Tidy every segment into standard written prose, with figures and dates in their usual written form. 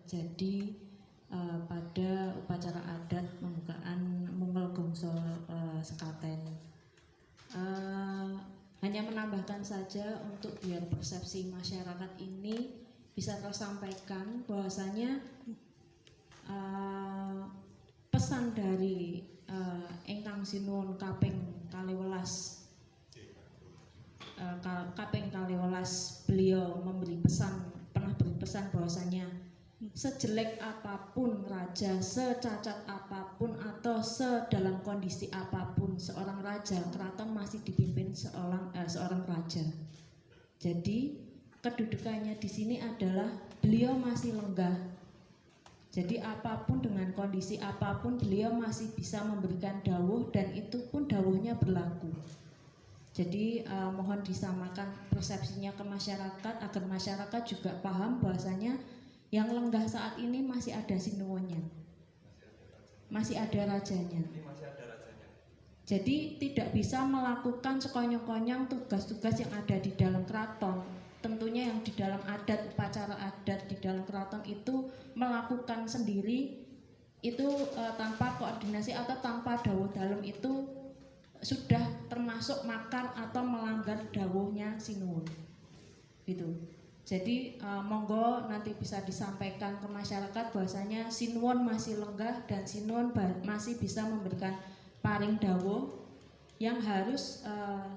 terjadi pada upacara adat pembukaan Mungel Gongso Sekaten. Hanya menambahkan saja untuk biar persepsi masyarakat ini bisa tersampaikan bahwasanya pesan dari Ingkang Sinuwun kaping 12 beliau pernah beri pesan bahwasanya sejelek apapun raja, secacat apapun atau sedalam kondisi apapun seorang raja, keraton masih dipimpin seorang raja. Jadi kedudukannya di sini adalah beliau masih lenggah. Jadi apapun dengan kondisi apapun beliau masih bisa memberikan dawuh dan itu pun dawuhnya berlaku. Jadi mohon disamakan persepsinya ke masyarakat agar masyarakat juga paham bahwasanya yang lenggah saat ini masih ada Sinuwunnya, masih ada rajanya. Jadi tidak bisa melakukan sekonyong-konyong tugas-tugas yang ada di dalam keraton. Tentunya yang di dalam adat, upacara adat di dalam keraton itu melakukan sendiri itu tanpa koordinasi atau tanpa dawuh dalem itu sudah termasuk makar atau melanggar dawuhnya Sinuwun. Gitu. Jadi monggo nanti bisa disampaikan ke masyarakat bahwasanya Sinuwun masih lenggah dan Sinuwun masih bisa memberikan paring dawuh yang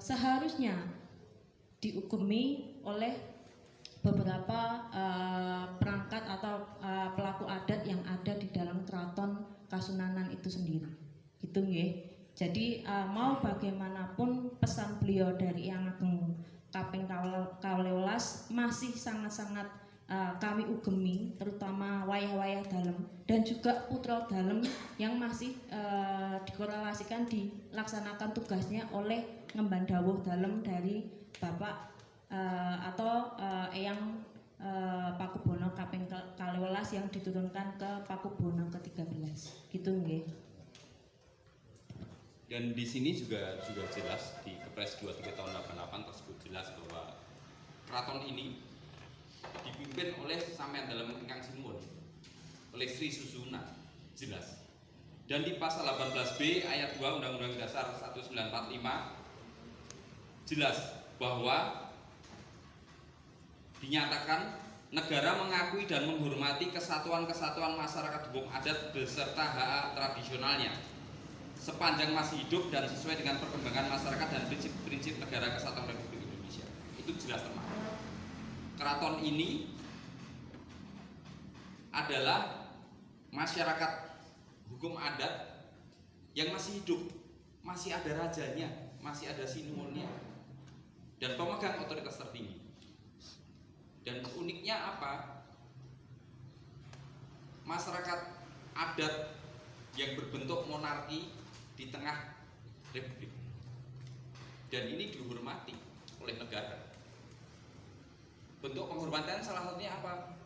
seharusnya dihukumi oleh beberapa perangkat atau pelaku adat yang ada di dalam keraton Kasunanan itu sendiri. Gitu nggih. Jadi mau bagaimanapun pesan beliau dari Yang Ageng kaping 12 masih sangat-sangat kami ugemi, terutama wayah-wayah dalem dan juga putra dalem yang masih dikorelasikan dilaksanakan tugasnya oleh ngemban dawuh dalem dari Bapak atau Eyang Pakubono kaping 12 yang diturunkan ke Pakubono ke-13. Gitu nggih. Dan di sini juga jelas di Kepres 23 tahun 88 tersebut jelas bahwa keraton ini dipimpin oleh sampean dalam Ingkang Sinuwun, oleh Sri Susunan, jelas. Dan di pasal 18B ayat 2 Undang-Undang Dasar 1945 jelas bahwa dinyatakan negara mengakui dan menghormati kesatuan-kesatuan masyarakat hukum adat beserta hak tradisionalnya sepanjang masih hidup dan sesuai dengan perkembangan masyarakat dan prinsip-prinsip negara kesatuan Republik Indonesia. Itu jelas termaktub. Keraton ini adalah masyarakat hukum adat yang masih hidup, masih ada rajanya, masih ada Sinuwunnya dan pemegang otoritas tertinggi. Dan uniknya apa? Masyarakat adat yang berbentuk monarki di tengah republik, dan ini dihormati oleh negara. Bentuk penghormatan salah satunya apa?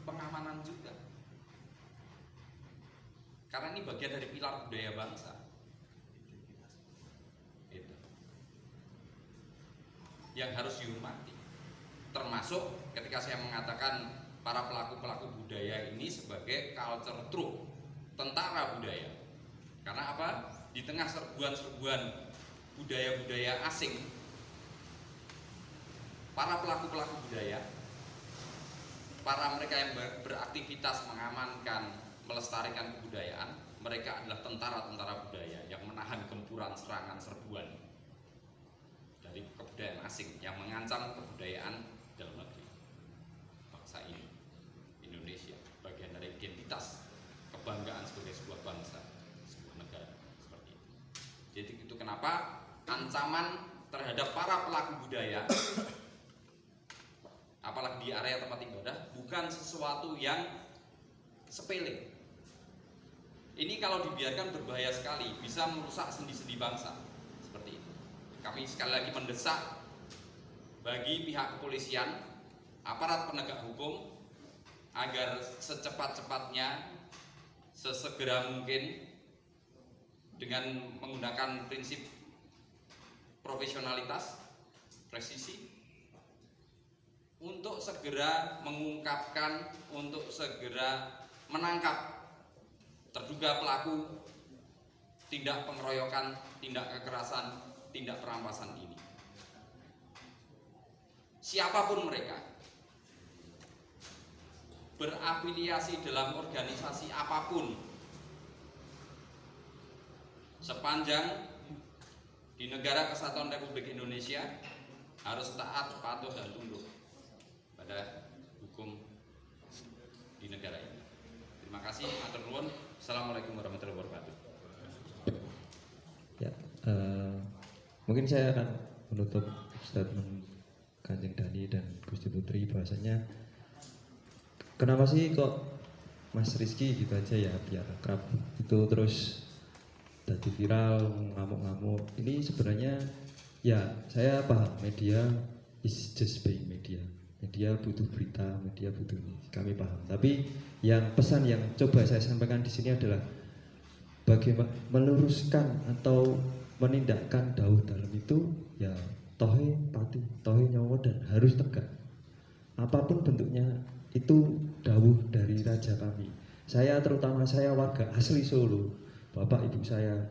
Pengamanan juga, karena ini bagian dari pilar budaya bangsa. Itu yang harus dihormati, termasuk ketika saya mengatakan para pelaku budaya ini sebagai culture troop, tentara budaya. Karena apa? Di tengah serbuan-serbuan budaya-budaya asing, para pelaku budaya, para mereka yang beraktivitas mengamankan, melestarikan kebudayaan, mereka adalah tentara-tentara budaya yang menahan gempuran serangan serbuan dari kebudayaan asing yang mengancam kebudayaan dalam negeri bangsa ini, Indonesia, bagian dari identitas kebanggaan sebagai sebuah bangsa, sebuah negara seperti itu. Jadi itu kenapa ancaman terhadap para pelaku budaya, apalagi di area tempat ibadah, bukan sesuatu yang sepele. Ini kalau dibiarkan berbahaya sekali, bisa merusak sendi-sendi bangsa seperti itu. Kami sekali lagi mendesak bagi pihak kepolisian, aparat penegak hukum, agar secepat-cepatnya, sesegera mungkin, dengan menggunakan prinsip profesionalitas, presisi, untuk segera mengungkapkan, untuk segera menangkap terduga pelaku tindak pengeroyokan, tindak kekerasan, tindak perampasan ini. Siapapun mereka, berafiliasi dalam organisasi apapun, sepanjang di Negara Kesatuan Republik Indonesia harus taat, patuh, dan tunduk pada hukum di negara ini. Terima kasih, matur nuwun. Assalamualaikum warahmatullahi wabarakatuh. Ya, mungkin saya akan menutup statement Kanjeng Dani dan Gusti Putri bahasanya kenapa sih kok Mas Rizky gitu aja ya biar akrab itu terus jadi viral ngamuk-ngamuk. Ini sebenarnya ya saya paham media is just being media. Media butuh berita, media butuh ini. Kami paham. Tapi yang pesan yang coba saya sampaikan di sini adalah bagaimana meluruskan atau menindakkan dawuh dalam itu ya tohe pati, tohe nyawa dan harus tegak. Apapun bentuknya itu dawuh dari raja kami. Saya terutama saya warga asli Solo. Bapak ibu saya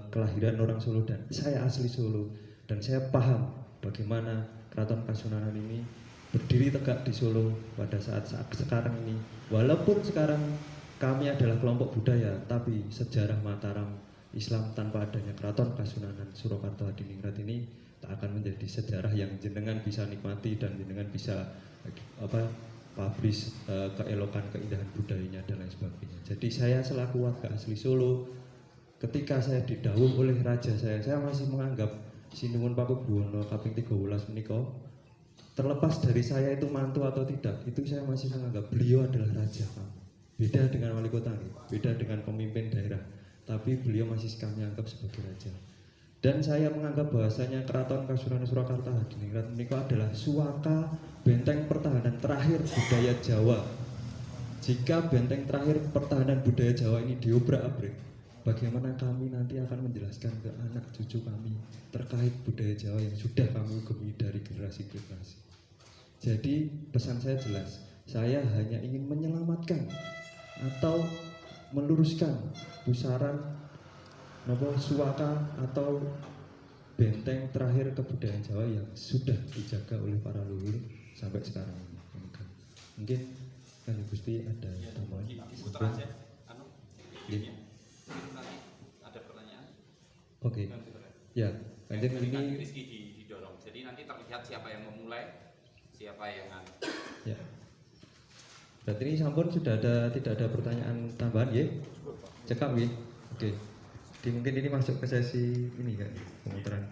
kelahiran orang Solo dan saya asli Solo dan saya paham bagaimana Keraton Kasunanan ini berdiri tegak di Solo pada saat sekarang ini. Walaupun sekarang kami adalah kelompok budaya, tapi sejarah Mataram Islam tanpa adanya Keraton Kasunanan Surakarta Hadiningrat ini tak akan menjadi sejarah yang jenengan bisa nikmati dan jenengan bisa publish keelokan keindahan budayanya dan lain sebagainya. Jadi saya selaku warga asli Solo, ketika saya didhawuh oleh raja saya masih menganggap Sinuwun Pakubuwono kaping 13 menika terlepas dari saya itu mantu atau tidak, itu saya masih menganggap beliau adalah raja kami. Beda dengan wali kota, beda dengan pemimpin daerah, tapi beliau masih kami anggap sebagai raja. Dan saya menganggap bahwasanya Keraton Kasunanan Surakarta Hadiningrat menika adalah suaka benteng pertahanan terakhir budaya Jawa. Jika benteng terakhir pertahanan budaya Jawa ini diobrak-abrik, bagaimana kami nanti akan menjelaskan ke anak cucu kami terkait budaya Jawa yang sudah kami ugemi dari generasi ke generasi. Jadi pesan saya jelas, saya hanya ingin menyelamatkan atau meluruskan pusaran suaka atau benteng terakhir kebudayaan Jawa yang sudah dijaga oleh para leluhur sampai sekarang ini. Mungkin kan Gusti ada tambahan. Diputar aja, videonya. Nanti ada pertanyaan. Oke. Ya, Kanjeng ini Rizky didorong. Jadi nanti terlihat siapa yang memulai, siapa yang ya. Berarti ini sampun sudah tidak ada pertanyaan tambahan ya? Cekap ya? Oke. Jadi mungkin ini masuk ke sesi ini kan, pemutaran.